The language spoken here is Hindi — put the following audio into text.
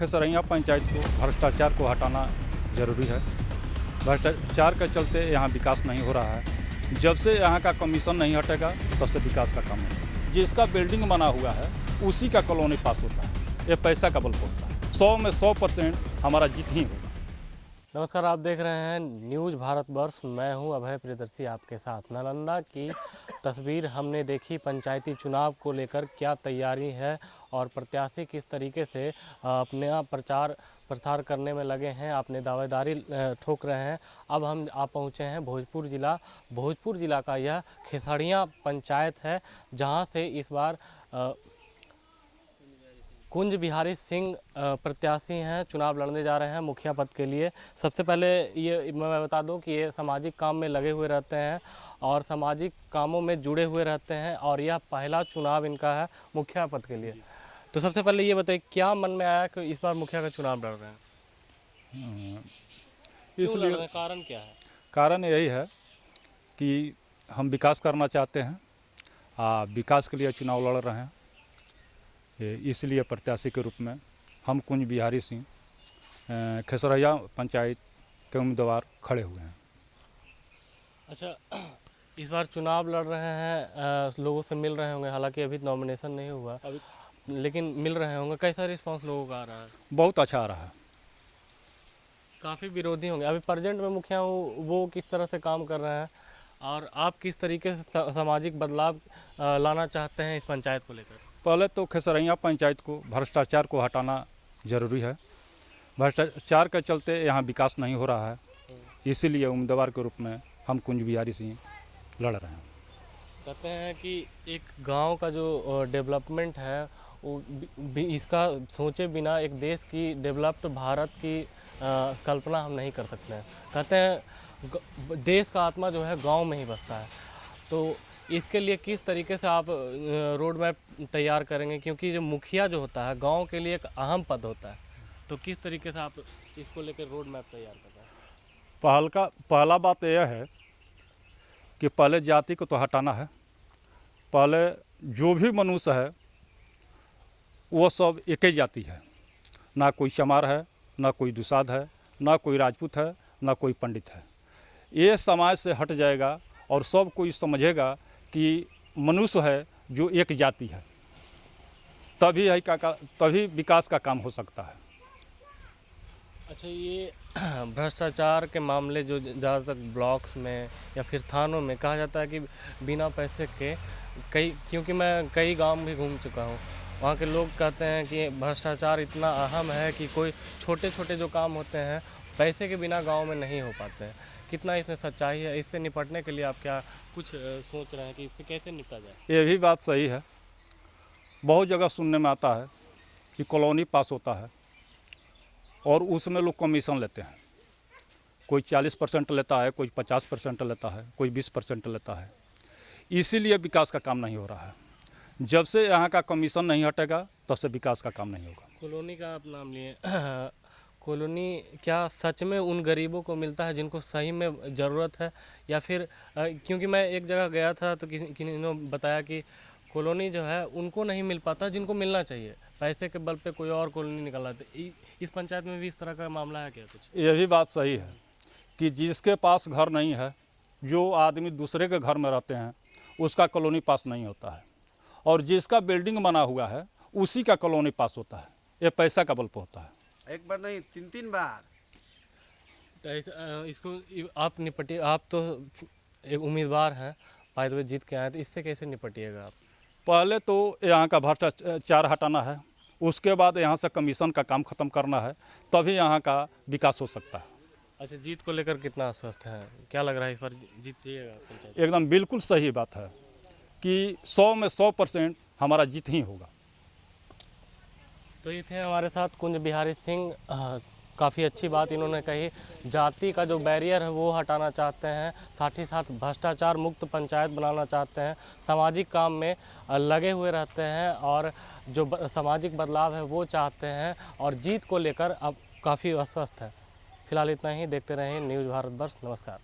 खेसरैया पंचायत को भ्रष्टाचार को हटाना जरूरी है। भ्रष्टाचार के चलते यहाँ विकास नहीं हो रहा है। जब से यहाँ का कमीशन नहीं हटेगा तब से विकास का काम नहीं होगा। जिसका बिल्डिंग बना हुआ है उसी का कॉलोनी पास होता है। ये पैसा का बल होता है। 100 में 100% हमारा जीत ही होगा। नमस्कार, आप देख रहे हैं न्यूज़ भारतवर्ष। मैं हूं अभय प्रियदर्शी आपके साथ। नालंदा की तस्वीर हमने देखी। पंचायती चुनाव को लेकर क्या तैयारी है और प्रत्याशी किस तरीके से अपना प्रचार प्रसार करने में लगे हैं, अपने दावेदारी ठोक रहे हैं। अब आप पहुंचे हैं भोजपुर जिला का यह खेसरिया पंचायत है, जहां से इस बार कुंज बिहारी सिंह प्रत्याशी हैं, चुनाव लड़ने जा रहे हैं मुखिया पद के लिए। सबसे पहले ये मैं बता दूं कि ये सामाजिक काम में लगे हुए रहते हैं और सामाजिक कामों में जुड़े हुए रहते हैं और यह पहला चुनाव इनका है मुखिया पद के लिए। तो सबसे पहले ये बताइए, क्या मन में आया कि इस बार मुखिया का चुनाव लड़ रहे हैं? इसलिए कारण क्या है? कारण यही है कि हम विकास करना चाहते हैं। विकास के लिए चुनाव लड़ रहे हैं। इसलिए प्रत्याशी के रूप में हम कुंज बिहारी सिंह खेसरैया पंचायत के उम्मीदवार खड़े हुए हैं। अच्छा, इस बार चुनाव लड़ रहे हैं, लोगों से मिल रहे होंगे। हालांकि अभी नॉमिनेशन नहीं हुआ, लेकिन मिल रहे होंगे। कैसा रिस्पांस लोगों का आ रहा है? बहुत अच्छा आ रहा है। काफ़ी विरोधी होंगे। अभी प्रेजेंट में मुखिया हूँ, वो किस तरह से काम कर रहे हैं और आप किस तरीके से सामाजिक बदलाव लाना चाहते हैं इस पंचायत को लेकर? पहले तो खेसरैया पंचायत को भ्रष्टाचार को हटाना जरूरी है। भ्रष्टाचार के चलते यहाँ विकास नहीं हो रहा है। इसीलिए उम्मीदवार के रूप में हम कुंज बिहारी सिंह लड़ रहे हैं। कहते हैं कि एक गांव का जो डेवलपमेंट है वो इसका सोचे बिना एक देश की डेवलप्ड भारत की कल्पना हम नहीं कर सकते हैं। कहते हैं देश का आत्मा जो है गांव में ही बसता है। तो इसके लिए किस तरीके से आप रोड मैप तैयार करेंगे? क्योंकि जो मुखिया जो होता है गांव के लिए एक अहम पद होता है, तो किस तरीके से आप इसको लेकर रोड मैप तैयार कर रहे हैं? पहला बात यह है कि पहले जाति को तो हटाना है। पहले जो भी मनुष्य है वो सब एक ही जाति है। ना कोई चमार है, ना कोई दुसाध है, ना कोई राजपूत है, ना कोई पंडित है। ये समाज से हट जाएगा और सब कोई समझेगा कि मनुष्य है जो एक जाति है। तभी विकास का काम हो सकता है। अच्छा, ये भ्रष्टाचार के मामले जो ज़्यादातर ब्लॉक्स में या फिर थानों में कहा जाता है कि बिना पैसे के क्योंकि मैं कई गांव भी घूम चुका हूँ, वहाँ के लोग कहते हैं कि भ्रष्टाचार इतना अहम है कि कोई छोटे छोटे जो काम होते हैं पैसे के बिना गांव में नहीं हो पाते हैं। कितना इसमें सच्चाई है? इससे निपटने के लिए आप क्या कुछ सोच रहे हैं कि इससे कैसे निपटा जाए? ये भी बात सही है। बहुत जगह सुनने में आता है कि कॉलोनी पास होता है और उसमें लोग कमीशन लेते हैं। कोई 40% लेता है, कोई 50% लेता है, कोई 20% लेता है। इसीलिए विकास का काम नहीं हो रहा है। जब से यहाँ का कमीशन नहीं हटेगा तब से विकास का काम नहीं होगा। कॉलोनी का आप नाम लिए, कॉलोनी क्या सच में उन गरीबों को मिलता है जिनको सही में ज़रूरत है, या फिर क्योंकि मैं एक जगह गया था तो किसी ने बताया कि कॉलोनी जो है उनको नहीं मिल पाता जिनको मिलना चाहिए, पैसे के बल पे कोई और कॉलोनी निकल रहा है। इस पंचायत में भी इस तरह का मामला है क्या कुछ? ये भी बात सही है कि जिसके पास घर नहीं है, जो आदमी दूसरे के घर में रहते हैं, उसका कॉलोनी पास नहीं होता है। और जिसका बिल्डिंग बना हुआ है उसी का कॉलोनी पास होता है। ये पैसा का बल पे होता है। एक बार नहीं, 3 बार। तो इसको आप निपटिए। आप तो एक उम्मीदवार हैं, बाय द वे जीत के आए, तो इससे कैसे निपटिएगा आप? पहले तो यहाँ का भ्रष्टाचार हटाना है, उसके बाद यहाँ से कमीशन का काम ख़त्म करना है, तभी यहाँ का विकास हो सकता है। अच्छा, जीत को लेकर कितना आश्वस्त है? क्या लग रहा है इस बार जीत जाइएगा पंचायत? एकदम बिल्कुल सही बात है कि 100 में 100% हमारा जीत ही होगा। तो ये थे हमारे साथ कुंज बिहारी सिंह। काफ़ी अच्छी बात इन्होंने कही। जाति का जो बैरियर है वो हटाना चाहते हैं, साथ ही साथ भ्रष्टाचार मुक्त पंचायत बनाना चाहते हैं, सामाजिक काम में लगे हुए रहते हैं और जो सामाजिक बदलाव है वो चाहते हैं और जीत को लेकर अब काफ़ी अस्वस्थ है। फिलहाल इतना ही। देखते रहें न्यूज़ भारतवर्ष। नमस्कार।